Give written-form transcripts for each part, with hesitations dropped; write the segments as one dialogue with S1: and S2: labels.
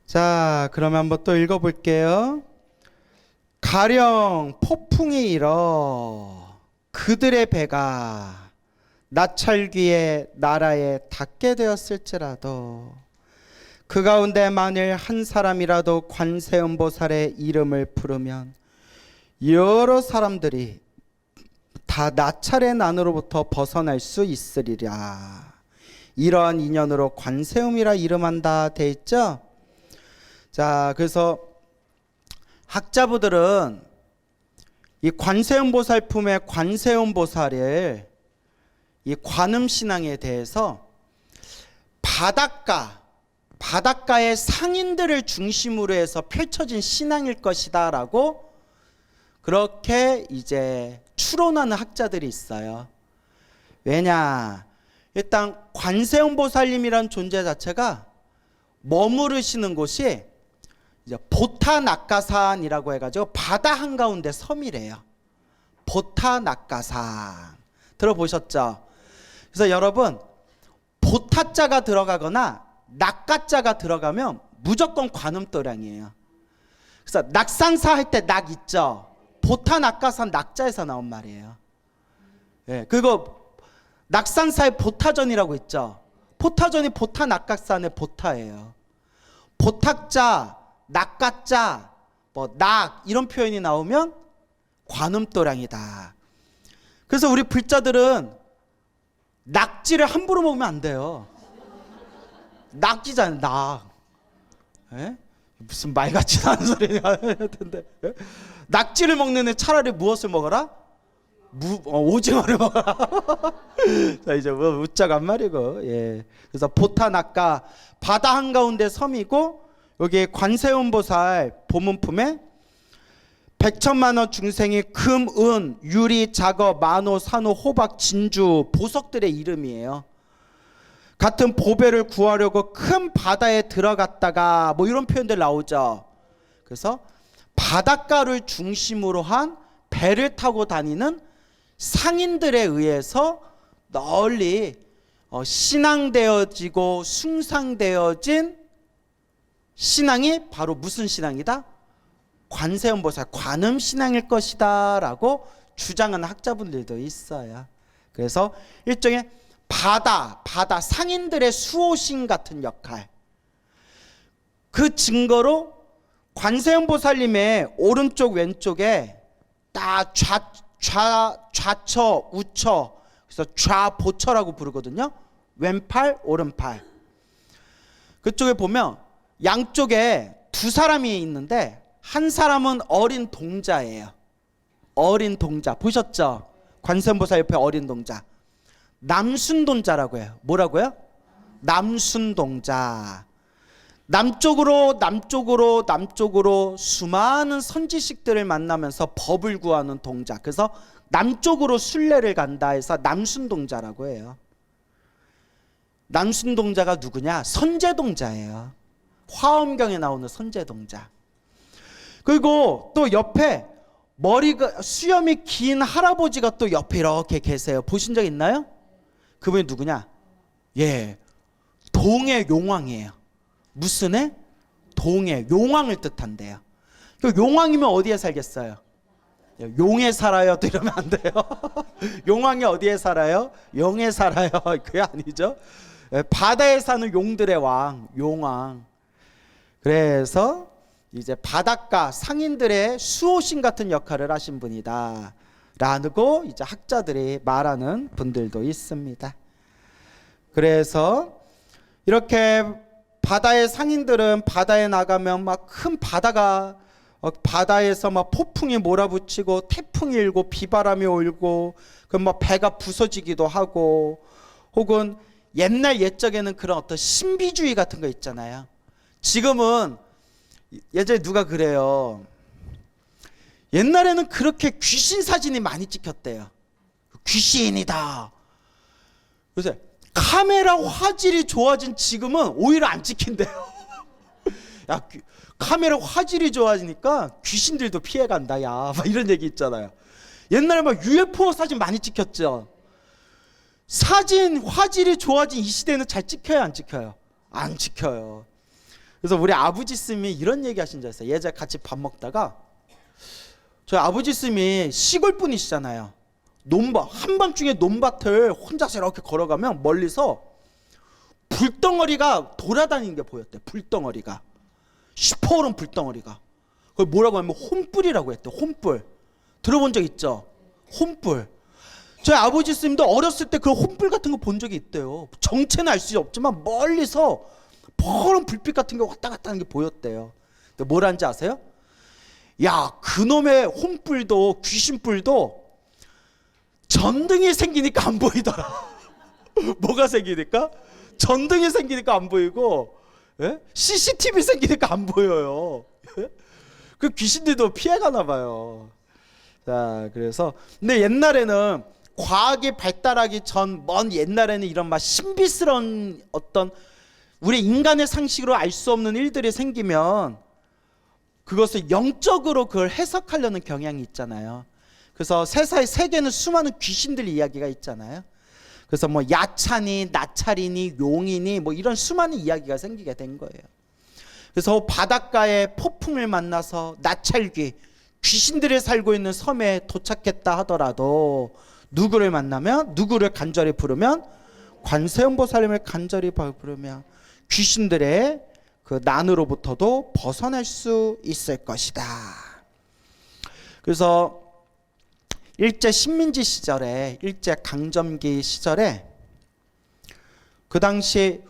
S1: 자, 그러면 한번 또 읽어볼게요. 가령 폭풍이 일어 그들의 배가 나찰귀의 나라에 닿게 되었을지라도 그 가운데 만일 한 사람이라도 관세음보살의 이름을 부르면 여러 사람들이 다 나찰의 난으로부터 벗어날 수 있으리라. 이러한 인연으로 관세음이라 이름한다 돼 있죠. 자, 그래서 학자부들은 이 관세음보살품의 관세음보살을 이 관음신앙에 대해서 바닷가의 상인들을 중심으로 해서 펼쳐진 신앙일 것이다 라고 그렇게 이제 추론하는 학자들이 있어요. 왜냐, 일단 관세음보살님이란 존재 자체가 머무르시는 곳이 이제 보타낙가산이라고 해가지고 바다 한가운데 섬이래요. 보타낙가산 들어보셨죠? 그래서 여러분, 보타자가 들어가거나 낙가자가 들어가면 무조건 관음도량이에요. 그래서 낙산사 할 때 낙 있죠? 보타낙가산 낙자에서 나온 말이에요. 예, 그리고 낙산사의 보타전이라고 있죠? 보타전이 보타낙가산의 보타예요. 보탁자, 낙가자, 낙 이런 표현이 나오면 관음도량이다. 그래서 우리 불자들은 낙지를 함부로 먹으면 안 돼요. 낙지잖아요, 낙. 에? 무슨 말 같지도 않은 소리 하는데 낙지를 먹는 애 차라리 무엇을 먹어라? 오징어를 먹어라. 자, 이제 웃자간 말이고, 예. 그래서 보타낙가 바다 한가운데 섬이고 여기 관세음보살 보문품에 백천만원 중생이 금, 은, 유리, 자거, 만호, 산호, 호박, 진주 보석들의 이름이에요. 같은 보배를 구하려고 큰 바다에 들어갔다가 뭐 이런 표현들 나오죠. 그래서 바닷가를 중심으로 한 배를 타고 다니는 상인들에 의해서 널리 신앙되어지고 숭상되어진 신앙이 바로 무슨 신앙이다? 관세음보살 관음신앙일 것이다 라고 주장하는 학자분들도 있어요. 그래서 일종의 바다 상인들의 수호신 같은 역할. 그 증거로 관세음보살님의 오른쪽 왼쪽에 딱 좌처 우처, 그래서 좌보처라고 부르거든요. 왼팔 오른팔. 그쪽에 보면 양쪽에 두 사람이 있는데 한 사람은 어린 동자예요. 어린 동자 보셨죠? 관세음보살 옆에 어린 동자 남순동자라고 해요. 뭐라고요? 남순동자. 남쪽으로 수많은 선지식들을 만나면서 법을 구하는 동자. 그래서 남쪽으로 순례를 간다 해서 남순동자라고 해요. 남순동자가 누구냐? 선제동자예요. 화엄경에 나오는 선제동자. 그리고 또 옆에 머리가 수염이 긴 할아버지가 또 옆에 이렇게 계세요. 보신 적 있나요? 그분이 누구냐? 예, 동해 용왕이에요. 무슨 해? 동해 용왕을 뜻한대요. 용왕이면 어디에 살겠어요? 용에 살아요 또 이러면 안 돼요. 용왕이 어디에 살아요? 용에 살아요. 그게 아니죠. 바다에 사는 용들의 왕, 용왕. 그래서 이제 바닷가 상인들의 수호신 같은 역할을 하신 분이다 라고 이제 학자들이 말하는 분들도 있습니다. 그래서 이렇게 바다의 상인들은 바다에 나가면 막 큰 바다에서 막 폭풍이 몰아붙이고 태풍이 일고 비바람이 일고 그럼 막 배가 부서지기도 하고 혹은 옛적에는 그런 어떤 신비주의 같은 거 있잖아요. 지금은 예전에 누가 그래요. 옛날에는 그렇게 귀신 사진이 많이 찍혔대요. 귀신이다. 그래서 카메라 화질이 좋아진 지금은 오히려 안 찍힌대요. 야, 카메라 화질이 좋아지니까 귀신들도 피해간다. 야, 막 이런 얘기 있잖아요. 옛날에 막 UFO 사진 많이 찍혔죠. 사진 화질이 좋아진 이 시대는 잘 찍혀요, 안 찍혀요? 안 찍혀요. 그래서 우리 아버지 스님이 이런 얘기 하신 적 있어요. 예전에 같이 밥 먹다가 저희 아버지 스님이 시골 분이시잖아요. 한밤중에 논밭을 혼자서 이렇게 걸어가면 멀리서 불덩어리가 돌아다니는 게 보였대. 불덩어리가 시퍼런 불덩어리가. 그걸 뭐라고 하면 혼불이라고 했대. 혼불. 들어본 적 있죠? 혼불. 저희 아버지 스님도 어렸을 때 그런 혼불 같은 거 본 적이 있대요. 정체는 알 수 없지만 멀리서 퍼런 불빛 같은 게 왔다 갔다 하는 게 보였대요. 근데 뭐라는지 아세요? 야, 그놈의 혼불도 귀신불도 전등이 생기니까 안 보이더라. 뭐가 생기니까? 전등이 생기니까 안 보이고, 예? CCTV 생기니까 안 보여요. 예? 그 귀신들도 피해가나 봐요. 자, 그래서 근데 옛날에는 과학이 발달하기 전 먼 옛날에는 이런 막 신비스러운 어떤 우리 인간의 상식으로 알 수 없는 일들이 생기면 그것을 영적으로 그걸 해석하려는 경향이 있잖아요. 그래서 세계는 수많은 귀신들 이야기가 있잖아요. 그래서 뭐 야찬이, 나찰이니, 용이니 뭐 이런 수많은 이야기가 생기게 된 거예요. 그래서 바닷가에 폭풍을 만나서 나찰귀, 귀신들이 살고 있는 섬에 도착했다 하더라도 누구를 만나면, 누구를 간절히 부르면, 관세음보살님을 간절히 부르면 귀신들의 그 난으로부터도 벗어날 수 있을 것이다. 그래서 일제 식민지 시절에, 일제 강점기 시절에 그 당시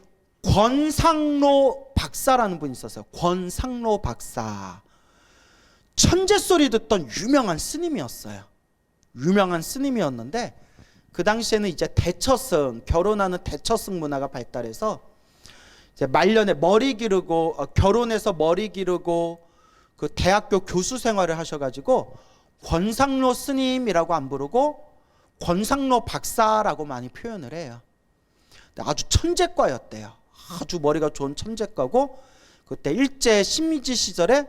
S1: 권상로 박사라는 분이 있었어요. 권상로 박사. 천재 소리 듣던 유명한 스님이었어요. 유명한 스님이었는데 그 당시에는 이제 대처승, 결혼하는 대처승 문화가 발달해서 이제 말년에 머리 기르고 결혼해서 머리 기르고 그 대학교 교수 생활을 하셔가지고 권상로 스님이라고 안 부르고 권상로 박사라고 많이 표현을 해요. 아주 천재과였대요. 아주 머리가 좋은 천재과고 그때 일제 식민지 시절에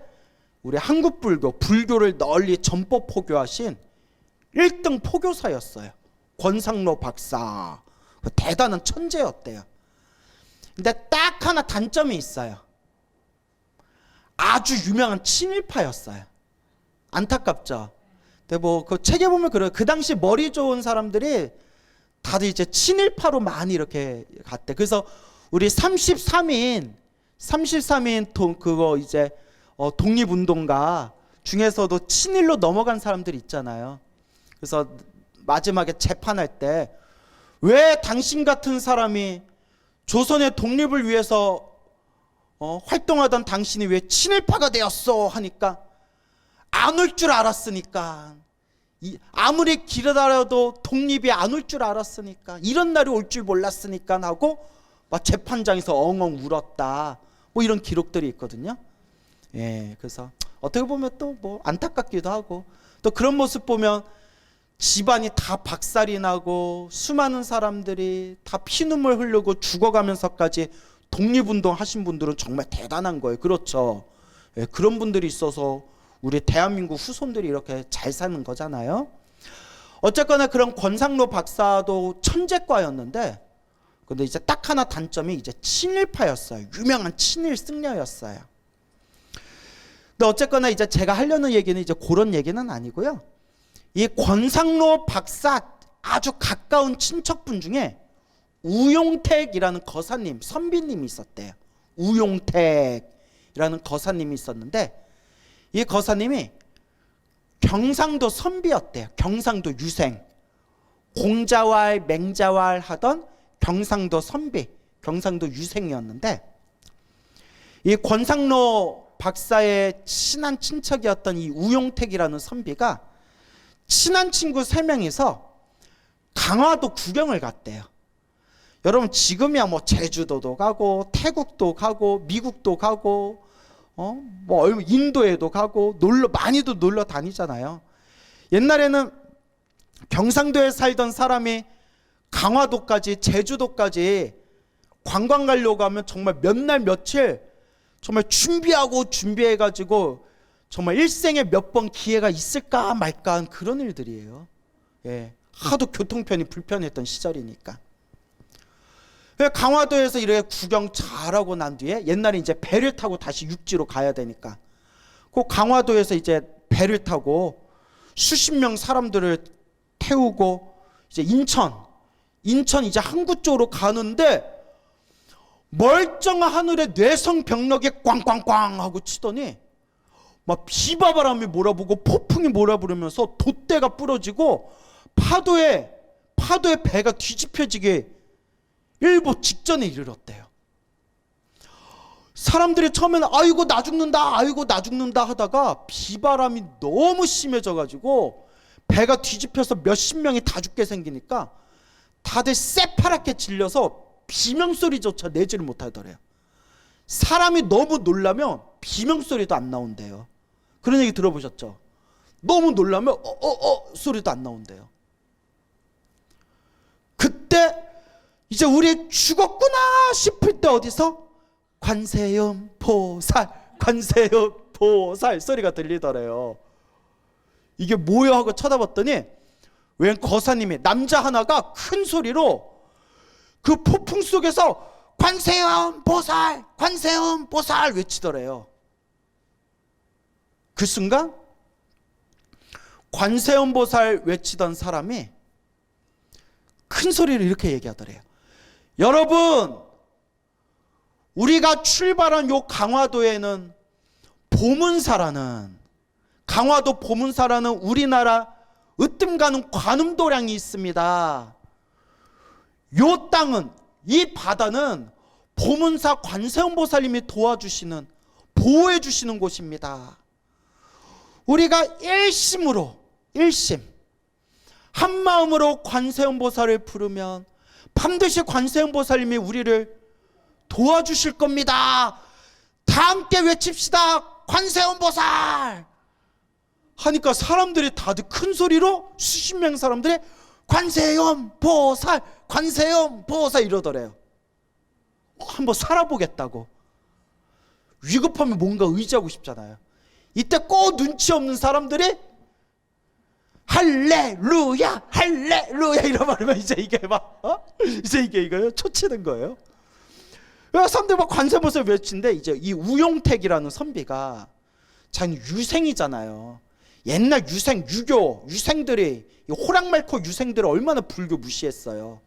S1: 우리 한국 불교를 널리 전포 포교하신 1등 포교사였어요. 권상로 박사. 대단한 천재였대요. 근데 딱 하나 단점이 있어요. 아주 유명한 친일파였어요. 안타깝죠. 근데 뭐 그 책에 보면 그래요. 그 당시 머리 좋은 사람들이 다들 이제 친일파로 많이 이렇게 갔대. 그래서 우리 33인 그거 이제 독립운동가 중에서도 친일로 넘어간 사람들 있잖아요. 그래서 마지막에 재판할 때 왜 당신 같은 사람이 조선의 독립을 위해서 활동하던 당신이 왜 친일파가 되었어 하니까 안 올 줄 알았으니까, 아무리 기다려도 독립이 안 올 줄 알았으니까, 이런 날이 올 줄 몰랐으니까 하고 막 재판장에서 엉엉 울었다. 뭐 이런 기록들이 있거든요. 예, 그래서 어떻게 보면 또 뭐 안타깝기도 하고, 또 그런 모습 보면 집안이 다 박살이 나고 수많은 사람들이 다 피눈물 흐르고 죽어가면서까지 독립운동 하신 분들은 정말 대단한 거예요. 그렇죠. 예, 그런 분들이 있어서 우리 대한민국 후손들이 이렇게 잘 사는 거잖아요. 어쨌거나 그런 권상로 박사도 천재과였는데, 근데 이제 딱 하나 단점이 이제 친일파였어요. 유명한 친일 승려였어요. 근데 어쨌거나 이제 제가 하려는 얘기는 이제 그런 얘기는 아니고요. 이 권상로 박사 아주 가까운 친척분 중에 우용택이라는 거사님, 선비님이 있었대요. 우용택이라는 거사님이 있었는데 이 거사님이 경상도 선비였대요. 경상도 유생. 공자왈 맹자왈 하던 경상도 선비, 경상도 유생이었는데 이 권상로 박사의 친한 친척이었던 이 우용택이라는 선비가 친한 친구 3명이서 강화도 구경을 갔대요. 여러분 지금이야 뭐 제주도도 가고 태국도 가고 미국도 가고 뭐 인도에도 가고 많이도 놀러 다니잖아요. 옛날에는 경상도에 살던 사람이 강화도까지 제주도까지 관광 가려고 하면 정말 몇 날 며칠 정말 준비해가지고 정말 일생에 몇 번 기회가 있을까 말까 한 그런 일들이에요. 예, 하도 교통편이 불편했던 시절이니까. 강화도에서 이렇게 구경 잘하고 난 뒤에 옛날에 이제 배를 타고 다시 육지로 가야 되니까 그 강화도에서 이제 배를 타고 수십 명 사람들을 태우고 이제 인천 이제 항구 쪽으로 가는데 멀쩡한 하늘에 뇌성벽력이 꽝꽝꽝 하고 치더니 막 비바바람이 몰아보고 폭풍이 몰아부르면서 돛대가 부러지고 파도에 배가 뒤집혀지게 일보 직전에 이르렀대요. 사람들이 처음에는 아이고 나 죽는다 하다가 비바람이 너무 심해져가지고 배가 뒤집혀서 몇십 명이 다 죽게 생기니까 다들 새파랗게 질려서 비명소리조차 내지를 못하더래요. 사람이 너무 놀라면 비명소리도 안 나온대요. 그런 얘기 들어보셨죠? 너무 놀라면 소리도 안 나온대요. 그때 이제 우리 죽었구나 싶을 때 어디서 관세음 보살 소리가 들리더래요. 이게 뭐야 하고 쳐다봤더니 웬 거사님이 남자 하나가 큰 소리로 그 폭풍 속에서 관세음 보살 외치더래요. 그 순간 관세음 보살 외치던 사람이 큰 소리로 이렇게 얘기하더래요. 여러분, 우리가 출발한 요 강화도에는 강화도 보문사라는 우리나라 으뜸 가는 관음도량이 있습니다. 요 땅은, 이 바다는 보문사 관세음보살님이 도와주시는, 보호해 주시는 곳입니다. 우리가 일심 한마음으로 관세음보살을 부르면 반드시 관세음보살님이 우리를 도와주실 겁니다. 다 함께 외칩시다. 관세음보살 하니까 사람들이 다들 큰 소리로 수십 명 사람들이 관세음보살 이러더래요. 한번 살아보겠다고. 위급하면 뭔가 의지하고 싶잖아요. 이때 꼭 눈치 없는 사람들이 할렐루야 이러 말하면 이제 이게 이거예요. 초치는 거예요. 사람들이 막 관세음보살 외치는데 이제 이 우용택이라는 선비가 자기 유생이잖아요. 옛날 유생들이 호랑말코 유생들을 얼마나 불교 무시했어요.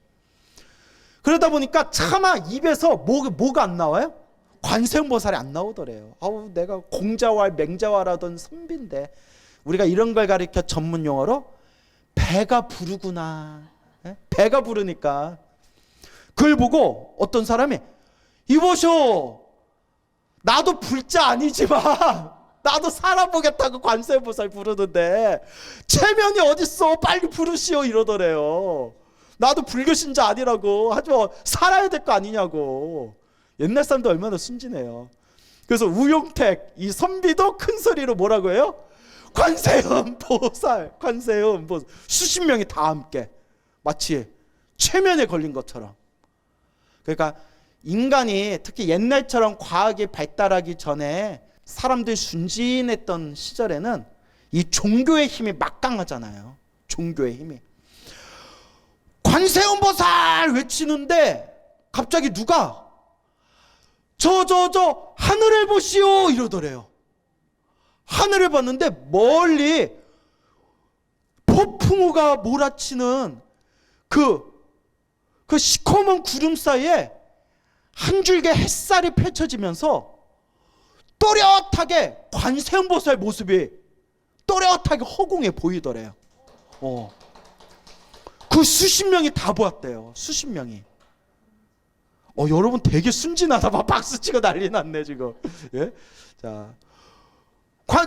S1: 그러다 보니까 차마 입에서 뭐가 안 나와요? 관세음보살이 안 나오더래요. 내가 공자왈 맹자왈하던 선비인데 우리가 이런 걸 가리켜 전문 용어로 배가 부르구나. 배가 부르니까 그걸 보고 어떤 사람이 이보쇼, 나도 불자 아니지만 나도 살아보겠다고 관세음보살 부르는데 체면이 어딨어, 빨리 부르시오 이러더래요. 나도 불교 신자 아니라고, 하지만 살아야 될 거 아니냐고. 옛날 사람도 얼마나 순진해요. 그래서 우용택 이 선비도 큰 소리로 뭐라고 해요? 관세음보살 수십 명이 다 함께 마치 최면에 걸린 것처럼. 그러니까 인간이 특히 옛날처럼 과학이 발달하기 전에 사람들이 순진했던 시절에는 이 종교의 힘이 막강하잖아요. 종교의 힘이. 관세음보살 외치는데 갑자기 누가 저 하늘을 보시오 이러더래요. 하늘을 봤는데 멀리 폭풍우가 몰아치는 그 시커먼 구름 사이에 한 줄기 햇살이 펼쳐지면서 또렷하게 관세음보살 모습이 또렷하게 허공에 보이더래요. 그 수십 명이 다 보았대요. 수십 명이. 여러분 되게 순진하다. 막 박수치고 난리 났네 지금. 예? 자,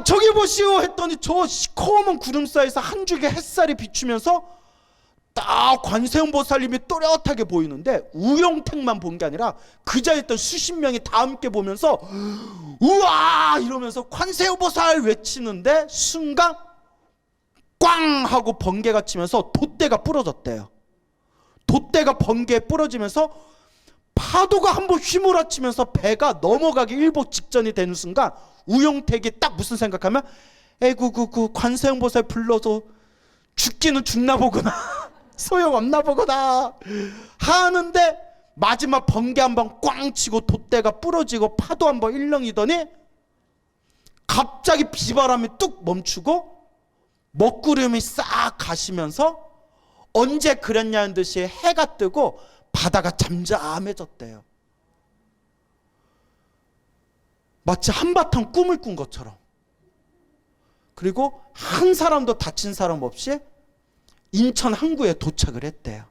S1: 저기 보시오 했더니 저 시커먼 구름 사이에서 한 줄기 햇살이 비추면서 딱 관세음보살님이 또렷하게 보이는데 우용택만 본 게 아니라 그 자리에 있던 수십 명이 다 함께 보면서 우와 이러면서 관세음보살 외치는데 순간 꽝 하고 번개가 치면서 돛대가 부러졌대요. 돛대가 번개에 부러지면서 파도가 한번 휘몰아치면서 배가 넘어가기 일보 직전이 되는 순간 우용택이 딱 무슨 생각하면 에구 관세음보살 불러도 죽기는 죽나 보구나 소용없나 보구나 하는데 마지막 번개 한 번 꽝 치고 돛대가 부러지고 파도 한 번 일렁이더니 갑자기 비바람이 뚝 멈추고 먹구름이 싹 가시면서 언제 그랬냐는 듯이 해가 뜨고 바다가 잠잠해졌대요. 마치 한바탕 꿈을 꾼 것처럼. 그리고 한 사람도 다친 사람 없이 인천 항구에 도착을 했대요.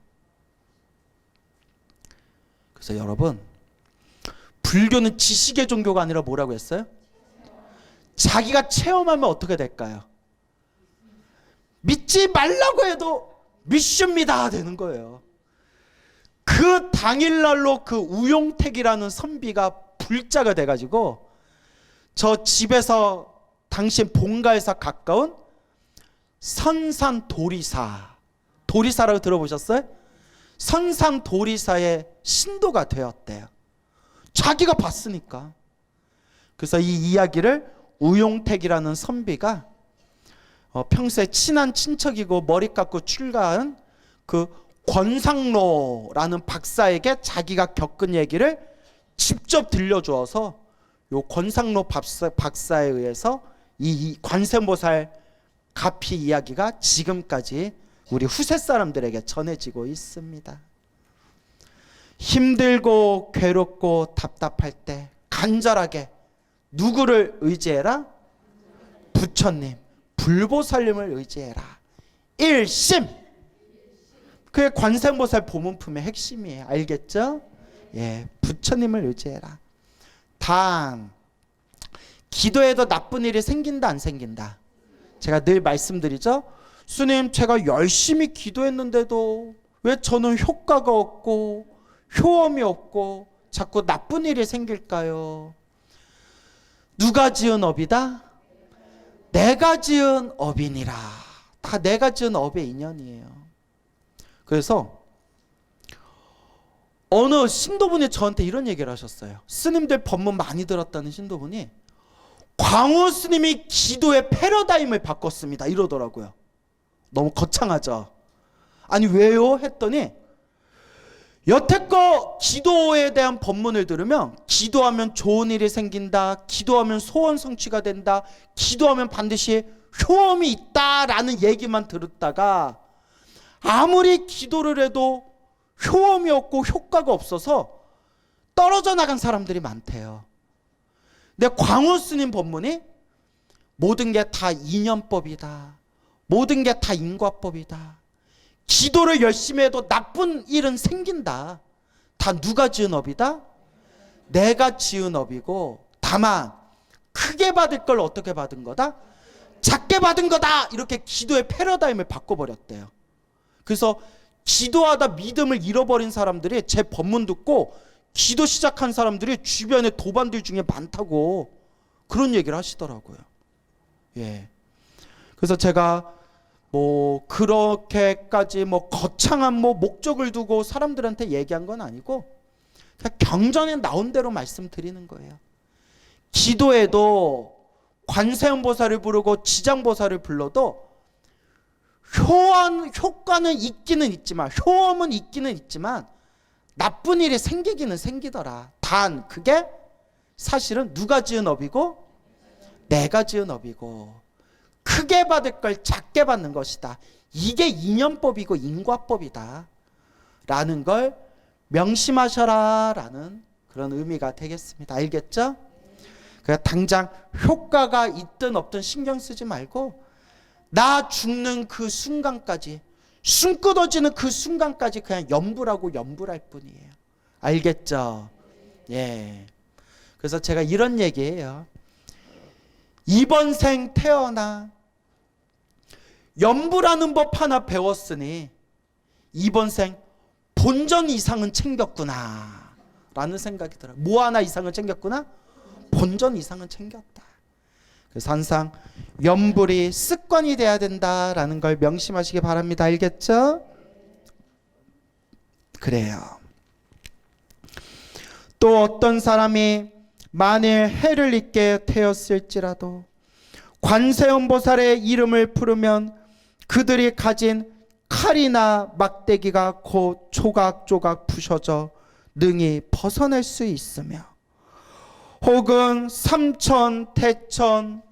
S1: 그래서 여러분, 불교는 지식의 종교가 아니라 뭐라고 했어요? 자기가 체험하면 어떻게 될까요? 믿지 말라고 해도 믿습니다 되는 거예요. 그 당일날로 그 우용택이라는 선비가 불자가 돼가지고 저 집에서 당신 본가에서 가까운 선산 도리사라고 들어보셨어요? 선산 도리사의 신도가 되었대요. 자기가 봤으니까. 그래서 이 이야기를 우용택이라는 선비가 평소에 친한 친척이고 머리 깎고 출가한 그 권상로라는 박사에게 자기가 겪은 얘기를 직접 들려주어서 요 권상로 박사에 의해서 이 관세음보살 가피 이야기가 지금까지 우리 후세 사람들에게 전해지고 있습니다. 힘들고 괴롭고 답답할 때 간절하게 누구를 의지해라? 부처님, 불보살님을 의지해라. 일심. 그게 관세음보살 보문품의 핵심이에요. 알겠죠? 예, 부처님을 의지해라. 단 기도해도 나쁜 일이 생긴다 안 생긴다? 제가 늘 말씀드리죠. 스님, 제가 열심히 기도했는데도 왜 저는 효과가 없고 효험이 없고 자꾸 나쁜 일이 생길까요? 누가 지은 업이다? 내가 지은 업이니라. 다 내가 지은 업의 인연이에요. 그래서 어느 신도분이 저한테 이런 얘기를 하셨어요. 스님들 법문 많이 들었다는 신도분이 광우 스님이 기도의 패러다임을 바꿨습니다 이러더라고요. 너무 거창하죠? 아니 왜요? 했더니 여태껏 기도에 대한 법문을 들으면 기도하면 좋은 일이 생긴다, 기도하면 소원 성취가 된다, 기도하면 반드시 효험이 있다라는 얘기만 들었다가 아무리 기도를 해도 효험이 없고 효과가 없어서 떨어져 나간 사람들이 많대요. 근데 광우 스님 법문이 모든 게 다 인연법이다, 모든 게 다 인과법이다, 기도를 열심히 해도 나쁜 일은 생긴다, 다 누가 지은 업이다? 내가 지은 업이고 다만 크게 받을 걸 어떻게 받은 거다? 작게 받은 거다. 이렇게 기도의 패러다임을 바꿔버렸대요. 그래서 기도하다 믿음을 잃어버린 사람들이 제 법문 듣고 기도 시작한 사람들이 주변에 도반들 중에 많다고 그런 얘기를 하시더라고요. 예. 그래서 제가 그렇게까지 거창한 목적을 두고 사람들한테 얘기한 건 아니고 그냥 경전에 나온 대로 말씀드리는 거예요. 기도에도 관세음보살을 부르고 지장보살을 불러도 효과는 있기는 있지만, 효험은 있기는 있지만 나쁜 일이 생기기는 생기더라. 단 그게 사실은 누가 지은 업이고 내가 지은 업이고 크게 받을 걸 작게 받는 것이다. 이게 인연법이고 인과법이다 라는 걸 명심하셔라 라는 그런 의미가 되겠습니다. 알겠죠? 그러니까 당장 효과가 있든 없든 신경 쓰지 말고 나 죽는 그 순간까지, 숨 끊어지는 그 순간까지 그냥 염불할 뿐이에요. 알겠죠? 예. 그래서 제가 이런 얘기해요. 이번 생 태어나 염불하는 법 하나 배웠으니 이번 생 본전 이상은 챙겼구나 라는 생각이 들어요. 뭐 하나 이상은 챙겼구나? 본전 이상은 챙겼다. 그래서 항상 염불이 습관이 돼야 된다라는 걸 명심하시기 바랍니다. 알겠죠? 그래요. 또 어떤 사람이 만일 해를 입게 되었을지라도 관세음보살의 이름을 부르면 그들이 가진 칼이나 막대기가 곧 조각조각 부셔져 능히 벗어낼 수 있으며, 혹은 삼천 태천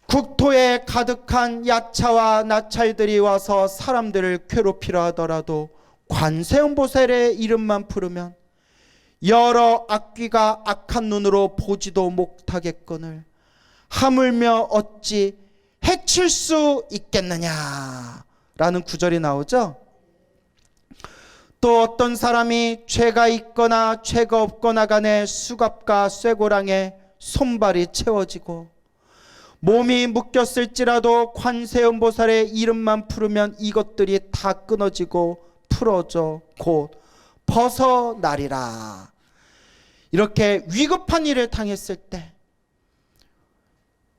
S1: 국토에 가득한 야차와 나찰들이 와서 사람들을 괴롭히려 하더라도 관세음보살의 이름만 부르면 여러 악귀가 악한 눈으로 보지도 못하겠거늘 하물며 어찌 해칠 수 있겠느냐 라는 구절이 나오죠. 또 어떤 사람이 죄가 있거나 죄가 없거나 간에 수갑과 쇠고랑에 손발이 채워지고 몸이 묶였을지라도 관세음보살의 이름만 부르면 이것들이 다 끊어지고 풀어져 곧 벗어나리라. 이렇게 위급한 일을 당했을 때,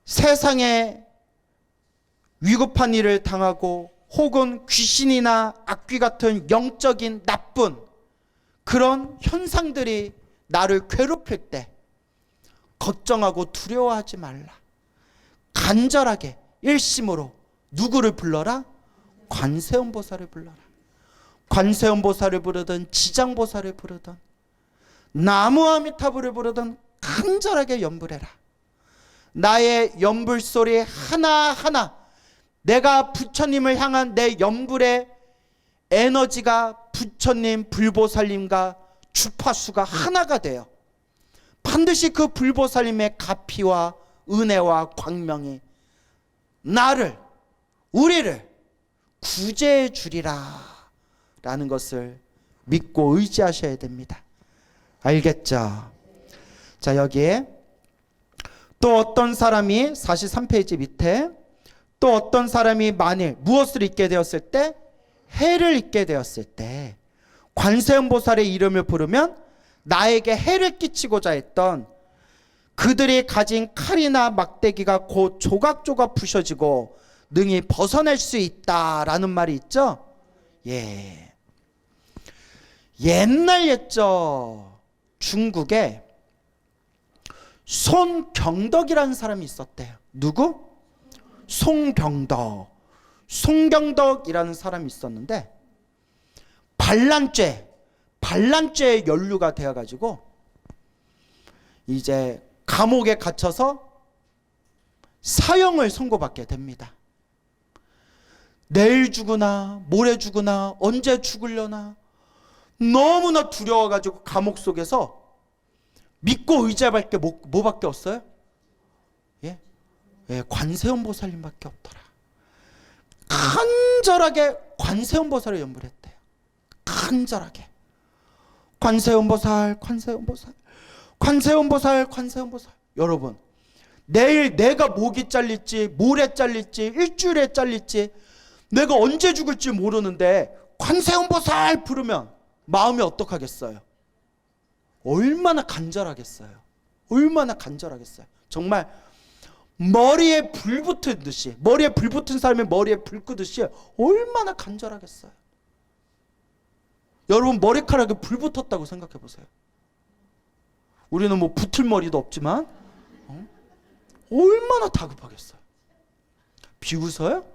S1: 세상에 위급한 일을 당하고 혹은 귀신이나 악귀 같은 영적인 나쁜 그런 현상들이 나를 괴롭힐 때 걱정하고 두려워하지 말라. 간절하게 일심으로 누구를 불러라? 관세음보살을 불러라. 관세음보살을 부르든 지장보살을 부르든 나무아미타불을 부르든 간절하게 연불해라. 나의 연불 소리 하나하나, 내가 부처님을 향한 내 연불의 에너지가 부처님 불보살님과 주파수가 하나가 돼요. 반드시 그 불보살님의 가피와 은혜와 광명이 나를, 우리를 구제해 주리라 라는 것을 믿고 의지하셔야 됩니다. 알겠죠? 자, 여기에 또 어떤 사람이 43페이지 밑에 또 어떤 사람이 만일 무엇을 잊게 되었을 때, 해를 잊게 되었을 때 관세음보살의 이름을 부르면 나에게 해를 끼치고자 했던 그들이 가진 칼이나 막대기가 곧 조각조각 부셔지고 능히 벗어낼 수 있다라는 말이 있죠. 예. 옛날 옛적 중국에 손경덕이라는 사람이 있었대요. 누구? 송경덕. 송경덕이라는 사람이 있었는데 반란죄에 연루가 되어가지고 이제 감옥에 갇혀서 사형을 선고받게 됩니다. 내일 죽으나 모레 죽으나 언제 죽으려나 너무나 두려워가지고 감옥 속에서 믿고 의지할 게 뭐밖에 없어요? 예? 예, 관세음보살님밖에 없더라. 간절하게 관세음보살을 연불했대요. 간절하게 관세음보살, 관세음보살, 관세음보살, 관세음보살. 여러분, 내일 내가 목이 잘릴지 모레 잘릴지 일주일에 잘릴지 내가 언제 죽을지 모르는데 관세음보살 부르면 마음이 어떡하겠어요? 얼마나 간절하겠어요? 얼마나 간절하겠어요? 정말 머리에 불 붙은 듯이, 머리에 불 붙은 사람이 머리에 불 끄듯이 얼마나 간절하겠어요? 여러분, 머리카락에 불 붙었다고 생각해 보세요. 우리는 뭐 붙을 머리도 없지만 얼마나 다급하겠어요? 비웃어요?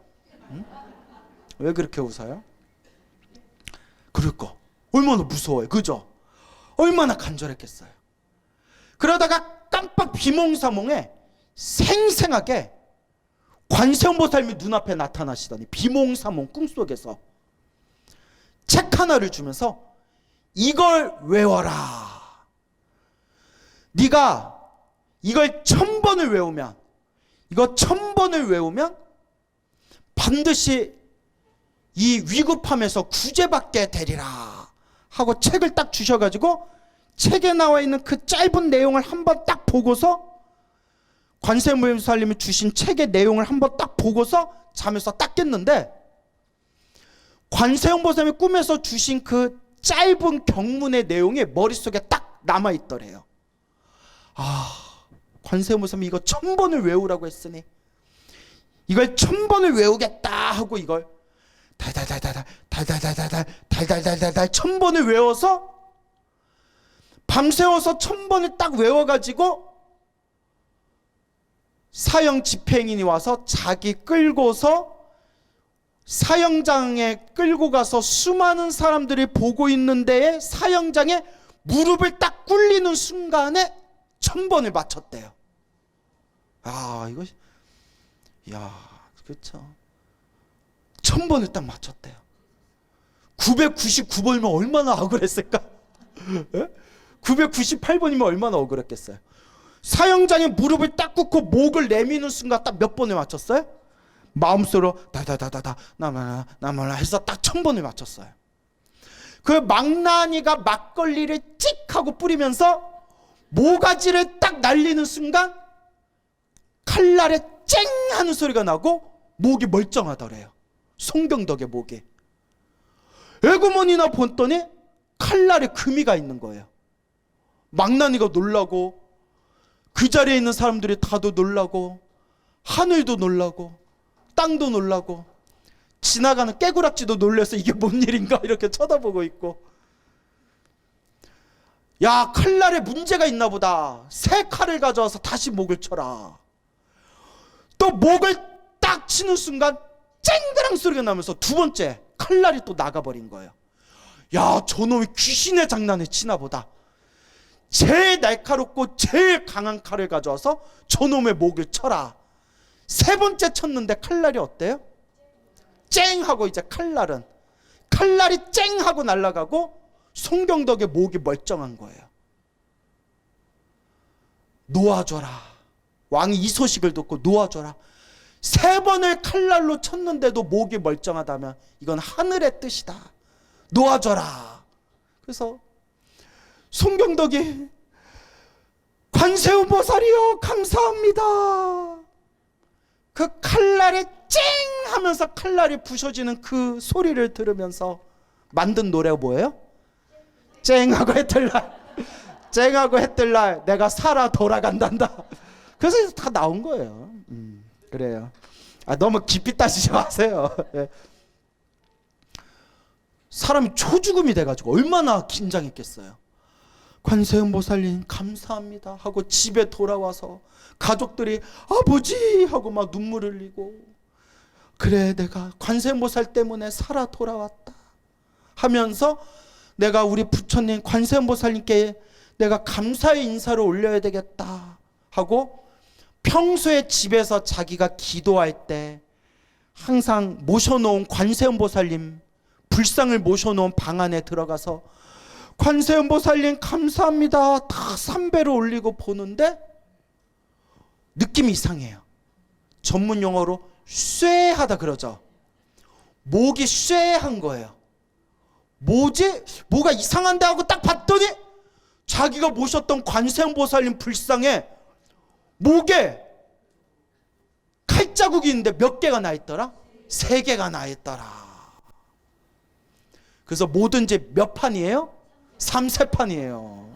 S1: 왜 그렇게 웃어요? 그럴 거 얼마나 무서워요, 그죠? 얼마나 간절했겠어요. 그러다가 깜빡 비몽사몽에 생생하게 관세음보살님이 눈앞에 나타나시더니 비몽사몽 꿈속에서 책 하나를 주면서 이걸 외워라. 네가 이걸 1000번을 외우면, 이거 1000번을 외우면 반드시 이 위급함에서 구제받게 되리라 하고 책을 딱 주셔가지고 책에 나와 있는 그 짧은 내용을 한번 딱 보고서, 관세음보살님이 주신 책의 내용을 한번 딱 보고서 잠에서 딱 깼는데, 관세음보살님이 꿈에서 주신 그 짧은 경문의 내용이 머릿속에 딱 남아있더래요. 아, 관세음보살님이 이거 1000번을 외우라고 했으니 이걸 1000번을 외우겠다 하고 이걸 달달달달달 1000번을 외워서 밤새워서 1000번을 딱 외워가지고 사형 집행인이 와서 자기 끌고서 사형장에 끌고 가서 수많은 사람들이 보고 있는 데에 사형장에 무릎을 딱 꿇리는 순간에 1000번을 맞췄대요. 이거, 그렇죠. 1000번을 딱 맞췄대요. 999번이면 얼마나 억울했을까? 998번이면 얼마나 억울했겠어요. 사형장에 무릎을 딱 꿇고 목을 내미는 순간 딱 몇 번을 맞췄어요? 마음속으로 다다다다다 나말라 해서 딱 1000번을 맞췄어요. 그 망나니가 막걸리를 찍 하고 뿌리면서 모가지를 딱 날리는 순간 칼날에 쨍 하는 소리가 나고 목이 멀쩡하더래요. 송경덕의 목이. 에구머니나 봤더니 칼날에 금이가 있는 거예요. 망나니가 놀라고 그 자리에 있는 사람들이 다도 놀라고 하늘도 놀라고 땅도 놀라고 지나가는 깨구락지도 놀라서 이게 뭔 일인가 이렇게 쳐다보고 있고, 야, 칼날에 문제가 있나 보다. 새 칼을 가져와서 다시 목을 쳐라. 또 목을 딱 치는 순간 쨍그랑 소리가 나면서 두 번째 칼날이 또 나가버린 거예요. 야, 저놈이 귀신의 장난을 치나 보다. 제일 날카롭고 제일 강한 칼을 가져와서 저놈의 목을 쳐라. 세 번째 쳤는데 칼날이 어때요? 쨍 하고 이제 칼날이 쨍 하고 날아가고 송경덕의 목이 멀쩡한 거예요. 놓아줘라. 왕이 이 소식을 듣고 놓아줘라. 3번을 칼날로 쳤는데도 목이 멀쩡하다면 이건 하늘의 뜻이다. 놓아줘라. 그래서 송경덕이 관세음보살이여 감사합니다. 그 칼날에 쨍 하면서 칼날이 부서지는 그 소리를 들으면서 만든 노래가 뭐예요? 쨍하고 해뜰날, 쨍하고 해뜰날 내가 살아 돌아간단다. 그래서 다 나온 거예요. 그래요. 너무 깊이 따지지 마세요. 사람이 초죽음이 돼가지고 얼마나 긴장했겠어요. 관세음보살님 감사합니다 하고 집에 돌아와서 가족들이 아버지 하고 막 눈물 흘리고, 그래 내가 관세음보살 때문에 살아 돌아왔다 하면서 내가 우리 부처님 관세음보살님께 내가 감사의 인사를 올려야 되겠다 하고 평소에 집에서 자기가 기도할 때 항상 모셔놓은 관세음보살님 불상을 모셔놓은 방 안에 들어가서 관세음보살님 감사합니다 다 삼배를 올리고 보는데 느낌이 이상해요. 전문 용어로 쇠하다 그러죠. 목이 쇠한 거예요. 뭐지? 뭐가 이상한데 하고 딱 봤더니 자기가 모셨던 관세음보살님 불상에 목에 칼자국이 있는데 몇 개가 나 있더라? 3개가 나 있더라. 그래서 뭐든지 몇 판이에요? 3세판이에요.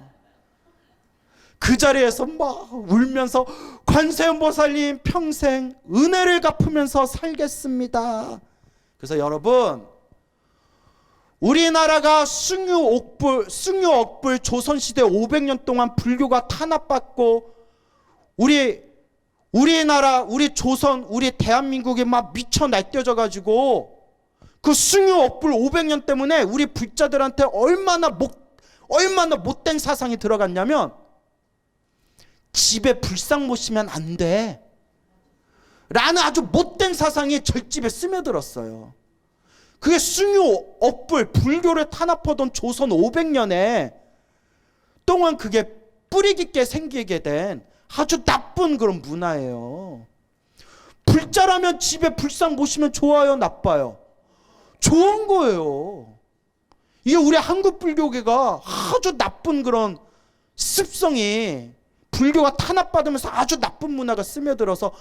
S1: 그 자리에서 막 울면서 관세음보살님 평생 은혜를 갚으면서 살겠습니다. 그래서 여러분, 우리나라가 숭유억불 조선시대 500년 동안 불교가 탄압받고 우리나라, 우리 조선, 우리 대한민국이 막 미쳐 날뛰어져 가지고 그 숭유억불 500년 때문에 우리 불자들한테 얼마나 못된 사상이 들어갔냐면 집에 불상 모시면 안 돼 라는 아주 못된 사상이 절집에 스며들었어요. 그게 숭유억불 불교를 탄압하던 조선 500년에 동안 그게 뿌리 깊게 생기게 된 아주 나쁜 그런 문화예요. 불자라면 집에 불상 모시면 좋아요, 나빠요? 좋은 거예요. 이게 우리 한국 불교계가 아주 나쁜 그런 습성이 불교가 탄압받으면서 아주 나쁜 문화가 스며들어서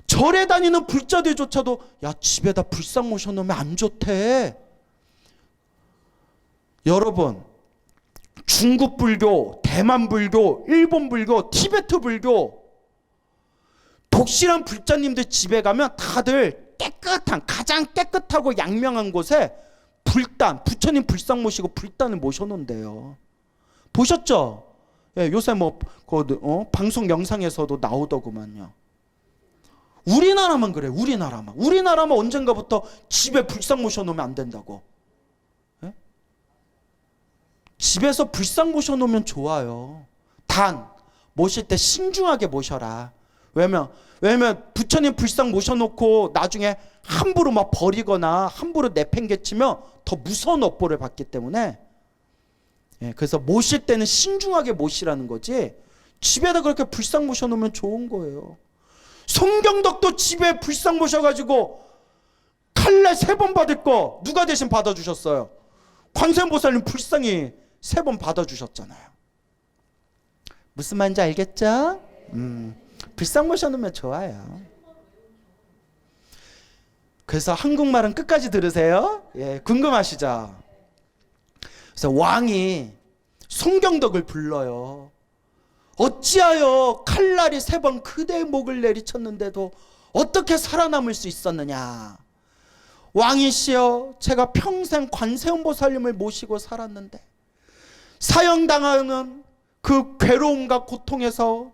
S1: 절에 다니는 불자들조차도 야 집에다 불상 모셔놓으면 안 좋대. 여러분, 중국 불교, 대만 불교, 일본 불교, 티베트 불교 독실한 불자님들 집에 가면 다들 깨끗한, 가장 깨끗하고 양명한 곳에 불단, 부처님 불상 모시고 불단을 모셔놓는데요. 보셨죠? 예, 요새 뭐 방송 영상에서도 나오더구만요. 우리나라만 그래. 우리나라만 언젠가부터 집에 불상 모셔놓으면 안 된다고. 예? 집에서 불상 모셔놓으면 좋아요. 단 모실 때 신중하게 모셔라. 왜냐면 부처님 불상 모셔놓고 나중에 함부로 막 버리거나 함부로 내팽개치면 더 무서운 업보를 받기 때문에, 예, 그래서 모실 때는 신중하게 모시라는 거지, 집에다 그렇게 불상 모셔놓으면 좋은 거예요. 송경덕도 집에 불상 모셔가지고 칼날 3번 받을 거 누가 대신 받아주셨어요? 관세음보살님 불상이 3번 받아주셨잖아요. 무슨 말인지 알겠죠? 불상 모셔놓으면 좋아요. 그래서 한국말은 끝까지 들으세요. 예, 궁금하시죠? 그래서 왕이 송경덕을 불러요. 어찌하여 칼날이 3번 그대의 목을 내리쳤는데도 어떻게 살아남을 수 있었느냐. 왕이시여, 제가 평생 관세음보살님을 모시고 살았는데 사형당하는 그 괴로움과 고통에서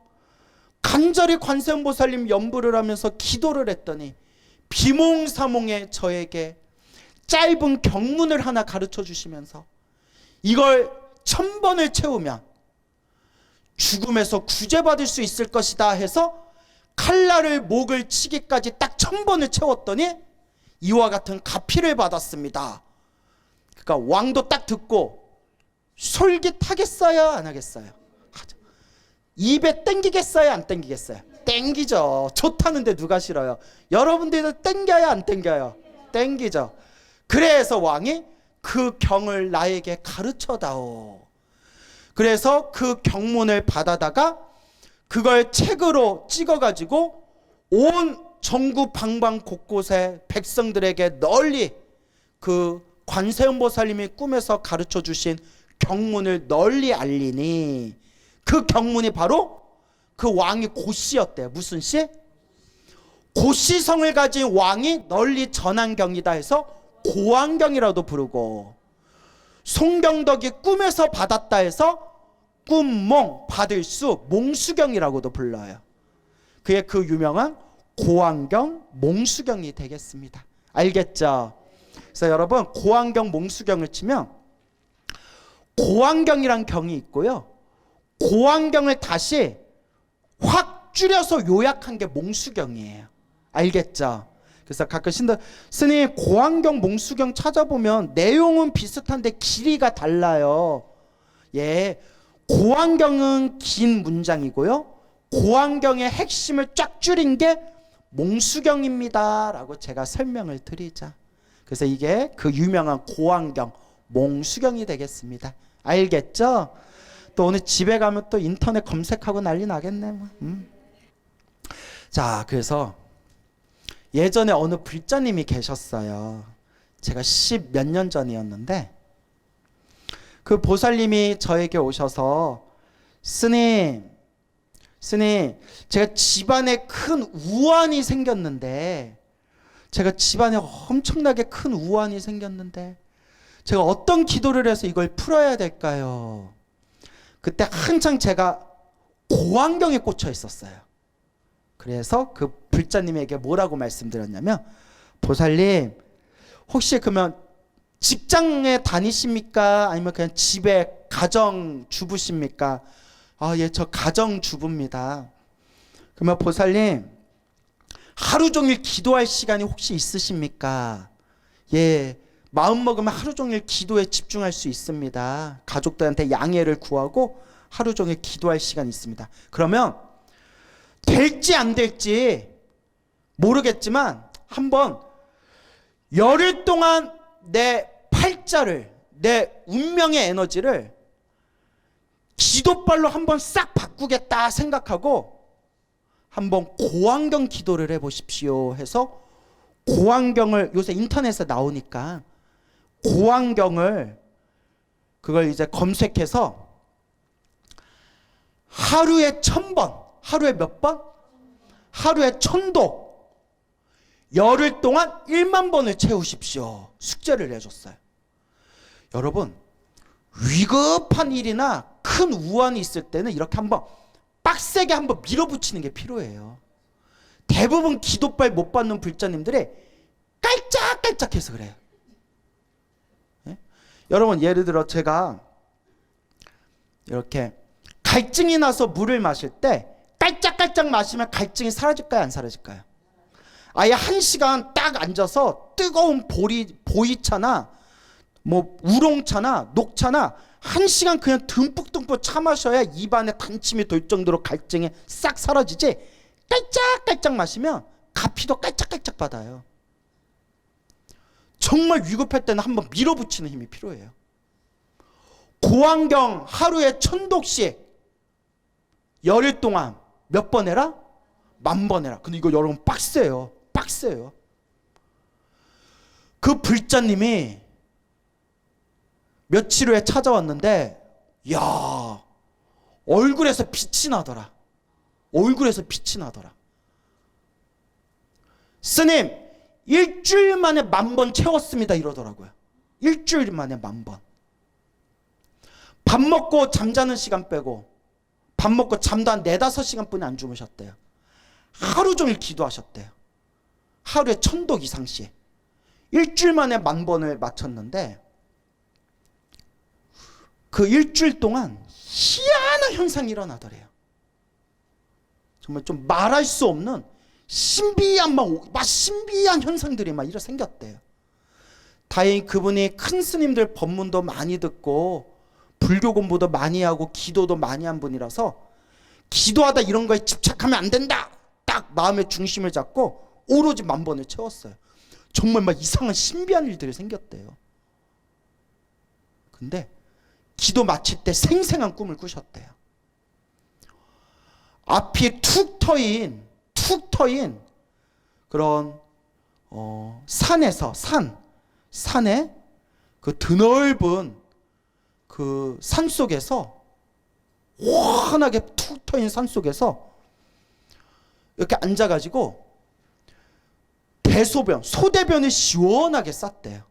S1: 간절히 관세음보살님 염불을 하면서 기도를 했더니 비몽사몽의 저에게 짧은 경문을 하나 가르쳐 주시면서 이걸 1000번을 채우면 죽음에서 구제받을 수 있을 것이다 해서 칼날을 목을 치기까지 딱 1000번을 채웠더니 이와 같은 가피를 받았습니다. 그러니까 왕도 딱 듣고 솔깃하겠어요, 안 하겠어요? 입에 땡기겠어요, 안 땡기겠어요? 땡기죠. 좋다는데 누가 싫어요? 여러분들도 땡겨요, 안 땡겨요? 땡기죠. 그래서 왕이 그 경을 나에게 가르쳐다오. 그래서 그 경문을 받아다가 그걸 책으로 찍어가지고 온 전국 방방 곳곳에 백성들에게 널리 그 관세음보살님이 꿈에서 가르쳐 주신 경문을 널리 알리니, 그 경문이 바로 그 왕이 고씨였대요. 무슨 씨? 고씨성을 가진 왕이 널리 전한 경이다 해서 고왕경이라도 부르고, 송경덕이 꿈에서 받았다 해서 꿈몽 받을 수 몽수경이라고도 불러요. 그게 그 유명한 고왕경 몽수경이 되겠습니다. 알겠죠? 그래서 여러분, 고왕경 몽수경을 치면 고왕경이란 경이 있고요, 고왕경을 다시 확 줄여서 요약한 게 몽수경이에요. 알겠죠? 그래서 가끔 신도 스님 고왕경 몽수경 찾아보면 내용은 비슷한데 길이가 달라요. 예, 고왕경은 긴 문장이고요, 고왕경의 핵심을 쫙 줄인 게 몽수경입니다 라고 제가 설명을 드리자. 그래서 이게 그 유명한 고왕경 몽수경이 되겠습니다. 알겠죠? 또 오늘 집에 가면 또 인터넷 검색하고 난리 나겠네. 자, 그래서 예전에 어느 불자님이 계셨어요. 제가 10 몇 년 전이었는데 그 보살님이 저에게 오셔서 스님 제가 집안에 큰 우환이 생겼는데 제가 어떤 기도를 해서 이걸 풀어야 될까요? 그때 한창 제가 고환경에 꽂혀 있었어요. 그래서 그 불자님에게 뭐라고 말씀드렸냐면, 보살님 혹시 그러면 직장에 다니십니까? 아니면 그냥 집에 가정주부십니까? 아, 예, 저 가정주부입니다. 그러면 보살님 하루 종일 기도할 시간이 혹시 있으십니까? 예, 마음 먹으면 하루 종일 기도에 집중할 수 있습니다. 가족들한테 양해를 구하고 하루 종일 기도할 시간이 있습니다. 그러면 될지 안 될지 모르겠지만 한번 열흘 동안 내 팔자를, 내 운명의 에너지를 기도발로 한번 싹 바꾸겠다 생각하고 한번 고환경 기도를 해보십시오 해서, 고환경을 요새 인터넷에 나오니까 고환경을 그걸 이제 검색해서 하루에 1000번, 하루에 몇 번? 하루에 1000도 열흘 동안 1만 번을 채우십시오 숙제를 내줬어요. 여러분, 위급한 일이나 큰 우환이 있을 때는 이렇게 한번 빡세게 한번 밀어붙이는 게 필요해요. 대부분 기도빨 못 받는 불자님들이 깔짝깔짝해서 그래요. 예? 여러분 예를 들어 제가 이렇게 갈증이 나서 물을 마실 때 깔짝깔짝 마시면 갈증이 사라질까요? 안 사라질까요? 아예 1시간 딱 앉아서 뜨거운 보이차나 뭐 우롱차나 녹차나 1시간 그냥 듬뿍듬뿍 차 마셔야 입안에 단침이 돌 정도로 갈증이 싹 사라지지, 깔짝깔짝 마시면 가피도 깔짝깔짝 받아요. 정말 위급할 때는 한번 밀어붙이는 힘이 필요해요. 고환경 하루에 1000독씩 열흘 동안 몇 번 해라? 10,000번 해라. 근데 이거 여러분 빡세요. 빡세요. 그 불자님이 며칠 후에 찾아왔는데 야, 얼굴에서 빛이 나더라. 얼굴에서 빛이 나더라. 스님, 일주일 만에 10,000번 채웠습니다 이러더라고요. 일주일 만에 10,000번. 밥 먹고 잠자는 시간 빼고 밥 먹고 잠도 한 4-5시간 뿐이 안 주무셨대요. 하루 종일 기도하셨대요. 하루에 1000독 이상씩. 일주일 만에 10,000번을 마쳤는데 그 일주일 동안 희한한 현상이 일어나더래요. 정말 좀 말할 수 없는 신비한 신비한 현상들이 막 이렇게 생겼대요. 다행히 그분이 큰 스님들 법문도 많이 듣고 불교 공부도 많이 하고 기도도 많이 한 분이라서 기도하다 이런 거에 집착하면 안 된다, 딱 마음의 중심을 잡고 오로지 10,000번을 채웠어요. 정말 막 이상한 신비한 일들이 생겼대요. 근데 기도 마칠 때 생생한 꿈을 꾸셨대요. 앞이 툭 터인 그런 산에 그 드넓은 그 산 속에서, 환하게 툭 터인 산 속에서 이렇게 앉아가지고 소대변을 시원하게 쌌대요.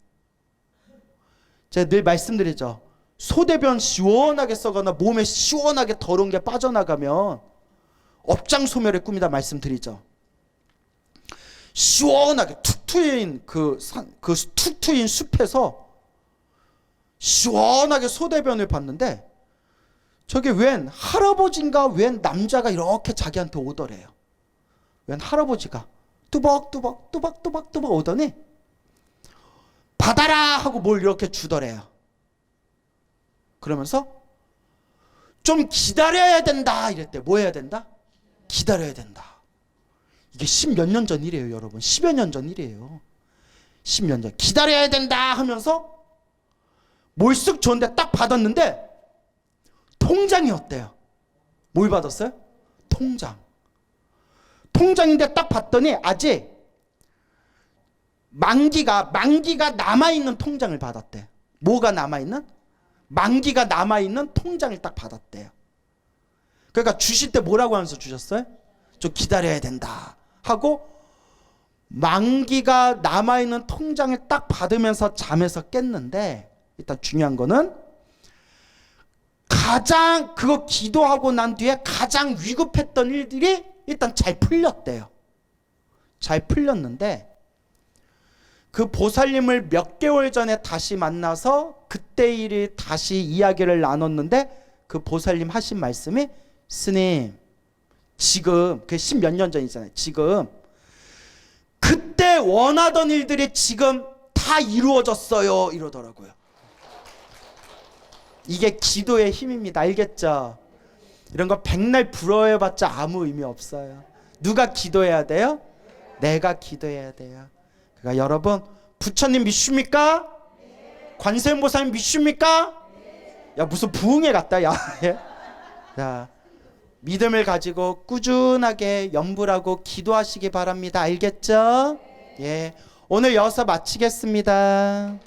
S1: 제가 늘 말씀드리죠. 소대변 시원하게 싸거나 몸에 시원하게 더러운 게 빠져나가면 업장소멸의 꿈이다 말씀드리죠. 시원하게 툭 트인 툭 트인 숲에서 시원하게 소대변을 봤는데 저게 웬 할아버지인가 웬 남자가 이렇게 자기한테 오더래요. 웬 할아버지가 뚜벅뚜벅 오더니 받아라 하고 뭘 이렇게 주더래요. 그러면서 좀 기다려야 된다 이랬대. 뭐 해야 된다? 기다려야 된다. 이게 10몇 년 전 일이에요 여러분. 10여 년 전 일이에요. 10년 전. 기다려야 된다 하면서 뭘 쓱 줬는데 딱 받았는데 통장이었대요. 뭘 받았어요? 통장인데 딱 봤더니 아직 만기가 남아있는 통장을 받았대. 뭐가 남아있는? 만기가 남아있는 통장을 딱 받았대요. 그러니까 주실 때 뭐라고 하면서 주셨어요? 좀 기다려야 된다 하고 만기가 남아있는 통장을 딱 받으면서 잠에서 깼는데, 일단 중요한 거는 가장 그거 기도하고 난 뒤에 가장 위급했던 일들이 일단 잘 풀렸대요. 잘 풀렸는데 그 보살님을 몇 개월 전에 다시 만나서 그때 일이 다시 이야기를 나눴는데 그 보살님 하신 말씀이, 스님 지금 그게 10몇 년 전이잖아요. 지금 그때 원하던 일들이 지금 다 이루어졌어요 이러더라고요. 이게 기도의 힘입니다. 알겠죠? 이런 거 백날 부러워봤자 아무 의미 없어요. 누가 기도해야 돼요? 내가 기도해야 돼요. 그러니까 여러분, 부처님 믿습니까? 관세음보살님 믿습니까? 야, 무슨 부흥회 같다. 야, 자, 믿음을 가지고 꾸준하게 염불하고 기도하시기 바랍니다. 알겠죠? 예, 오늘 여기서 마치겠습니다.